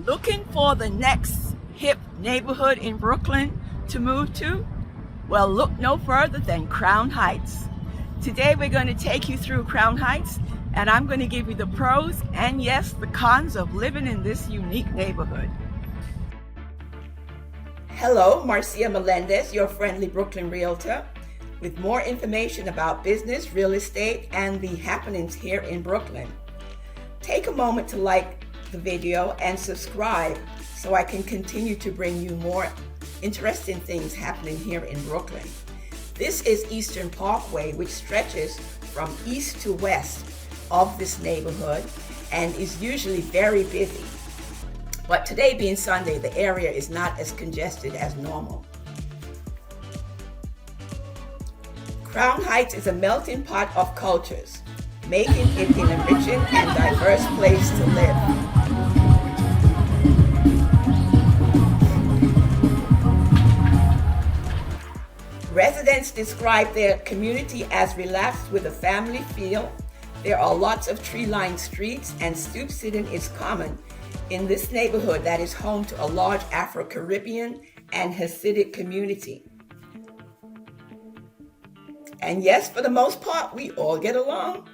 Looking for the next hip neighborhood in Brooklyn to move to? Well, look no further than Crown Heights. Today we're going to take you through Crown Heights, and I'm going to give you the pros and yes, the cons of living in this unique neighborhood. Hello, Marcia Melendez, your friendly Brooklyn realtor, with more information about business, real estate, and the happenings here in Brooklyn. Take a moment to like the video and subscribe so I can continue to bring you more interesting things happening here in Brooklyn. This is Eastern Parkway, which stretches from east to west of this neighborhood and is usually very busy. But today being Sunday, the area is not as congested as normal. Crown Heights is a melting pot of cultures, making it an enriching and diverse place to live. Residents describe their community as relaxed with a family feel. There are lots of tree-lined streets, and stoop sitting is common in this neighborhood that is home to a large Afro-Caribbean and Hasidic community. And yes, for the most part, we all get along,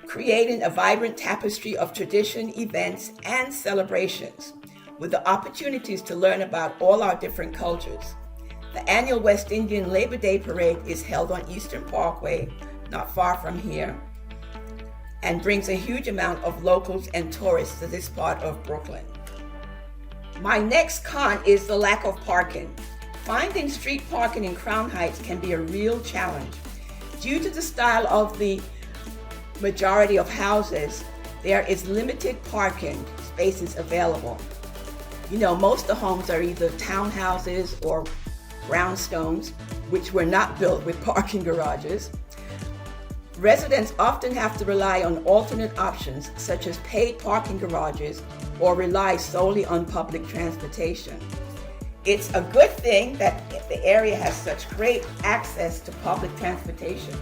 creating a vibrant tapestry of tradition, events, and celebrations, with the opportunities to learn about all our different cultures. The annual West Indian Labor Day Parade is held on Eastern Parkway, not far from here, and brings a huge amount of locals and tourists to this part of Brooklyn. My next con is the lack of parking. Finding street parking in Crown Heights can be a real challenge. Due to the style of the majority of houses, there is limited parking spaces available. You know, most of the homes are either townhouses or brownstones, which were not built with parking garages. Residents often have to rely on alternate options, such as paid parking garages, or rely solely on public transportation. It's a good thing that the area has such great access to public transportation.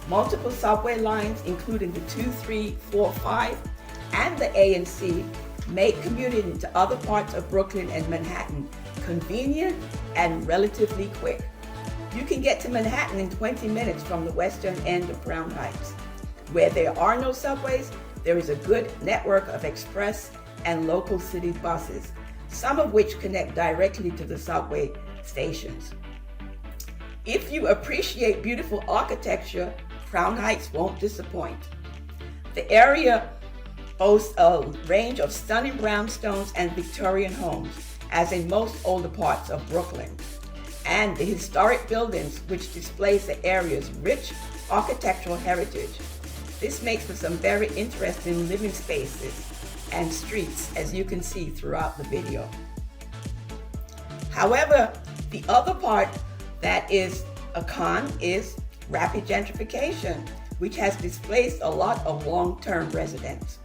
Multiple subway lines, including the 2, 3, 4, 5, and the A and C, make commuting to other parts of Brooklyn and Manhattan convenient and relatively quick. You can get to Manhattan in 20 minutes from the western end of Crown Heights. Where there are no subways, there is a good network of express and local city buses, some of which connect directly to the subway stations. If you appreciate beautiful architecture, Crown Heights won't disappoint. The area boasts a range of stunning brownstones and Victorian homes, as in most older parts of Brooklyn, and the historic buildings which displays the area's rich architectural heritage. This makes for some very interesting living spaces and streets, as you can see throughout the video. However, the other part that is a con is rapid gentrification, which has displaced a lot of long-term residents.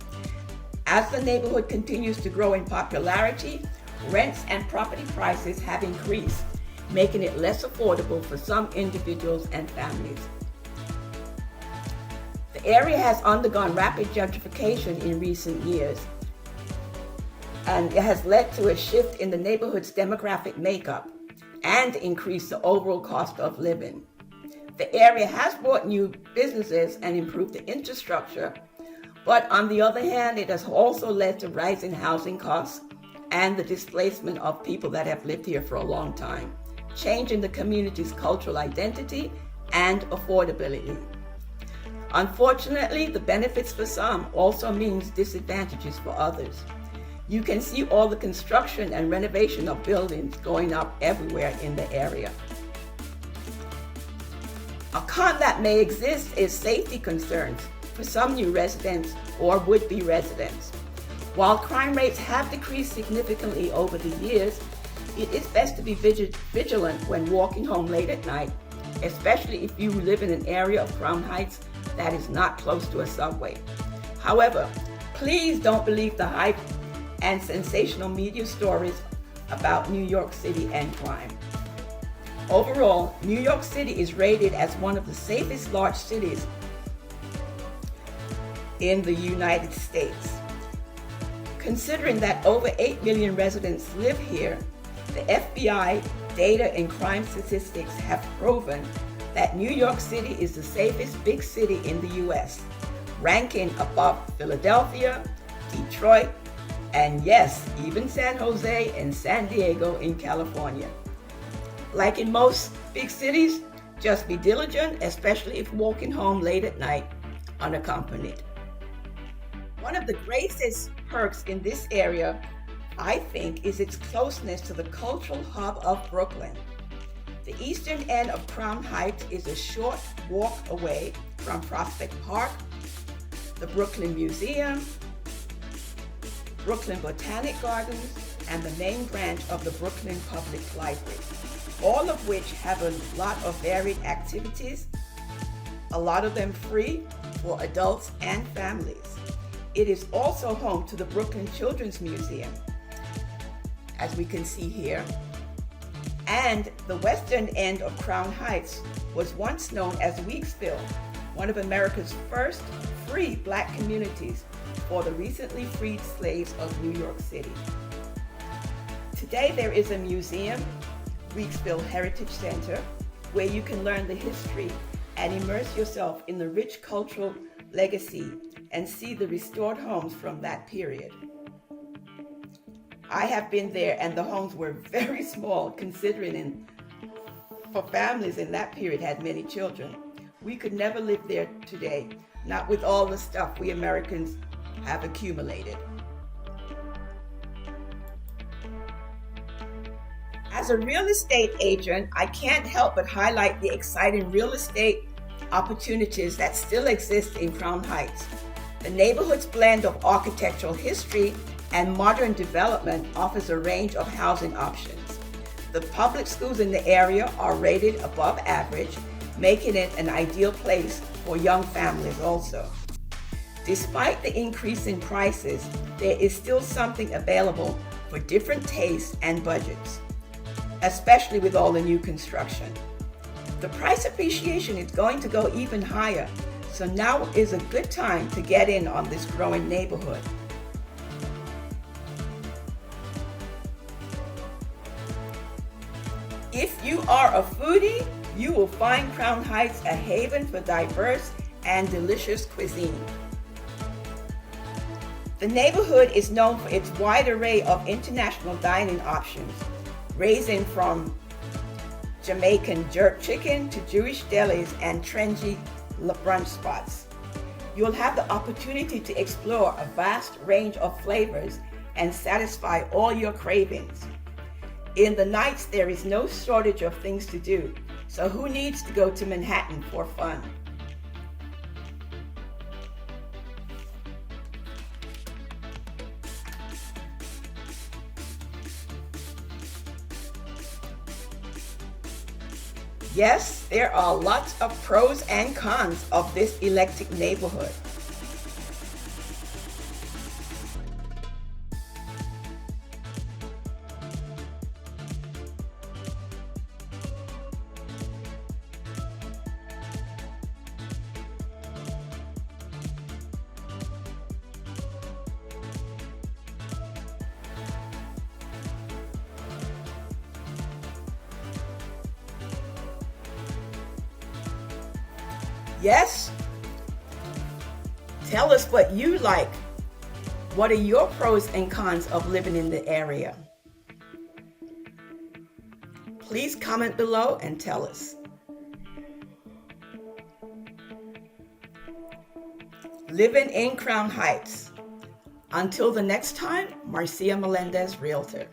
As the neighborhood continues to grow in popularity, rents and property prices have increased, making it less affordable for some individuals and families. The area has undergone rapid gentrification in recent years, and it has led to a shift in the neighborhood's demographic makeup and increased the overall cost of living. The area has brought new businesses and improved the infrastructure, but on the other hand, it has also led to rising housing costs and the displacement of people that have lived here for a long time, changing the community's cultural identity and affordability. Unfortunately, the benefits for some also means disadvantages for others. You can see all the construction and renovation of buildings going up everywhere in the area. A con that may exist is safety concerns for some new residents or would-be residents. While crime rates have decreased significantly over the years, it is best to be vigilant when walking home late at night, especially if you live in an area of Crown Heights that is not close to a subway. However, please don't believe the hype and sensational media stories about New York City and crime. Overall, New York City is rated as one of the safest large cities in the United States. Considering that over 8 million residents live here, the FBI data and crime statistics have proven that New York City is the safest big city in the U.S., ranking above Philadelphia, Detroit, and yes, even San Jose and San Diego in California. Like in most big cities, just be diligent, especially if walking home late at night unaccompanied. One of the greatest perks in this area, I think, is its closeness to the cultural hub of Brooklyn. The eastern end of Crown Heights is a short walk away from Prospect Park, the Brooklyn Museum, Brooklyn Botanic Gardens, and the main branch of the Brooklyn Public Library, all of which have a lot of varied activities, a lot of them free for adults and families. It is also home to the Brooklyn Children's Museum, as we can see here. And the western end of Crown Heights was once known as Weeksville, one of America's first free Black communities for the recently freed slaves of New York City. Today there is a museum, Weeksville Heritage Center, where you can learn the history and immerse yourself in the rich cultural legacy and see the restored homes from that period. I have been there, and the homes were very small, considering for families in that period had many children. We could never live there today, not with all the stuff we Americans have accumulated. As a real estate agent, I can't help but highlight the exciting real estate opportunities that still exist in Crown Heights. The neighborhood's blend of architectural history and modern development offers a range of housing options. The public schools in the area are rated above average, making it an ideal place for young families also. Despite the increase in prices, there is still something available for different tastes and budgets, especially with all the new construction. The price appreciation is going to go even higher, so now is a good time to get in on this growing neighborhood. If you are a foodie, you will find Crown Heights a haven for diverse and delicious cuisine. The neighborhood is known for its wide array of international dining options, ranging from Jamaican jerk chicken to Jewish delis and trendy brunch spots. You'll have the opportunity to explore a vast range of flavors and satisfy all your cravings. In the nights, there is no shortage of things to do, so who needs to go to Manhattan for fun? Yes, there are lots of pros and cons of this eclectic neighborhood. Yes? Tell us what you like. What are your pros and cons of living in the area? Please comment below and tell us. Living in Crown Heights. Until the next time, Marcia Melendez, Realtor.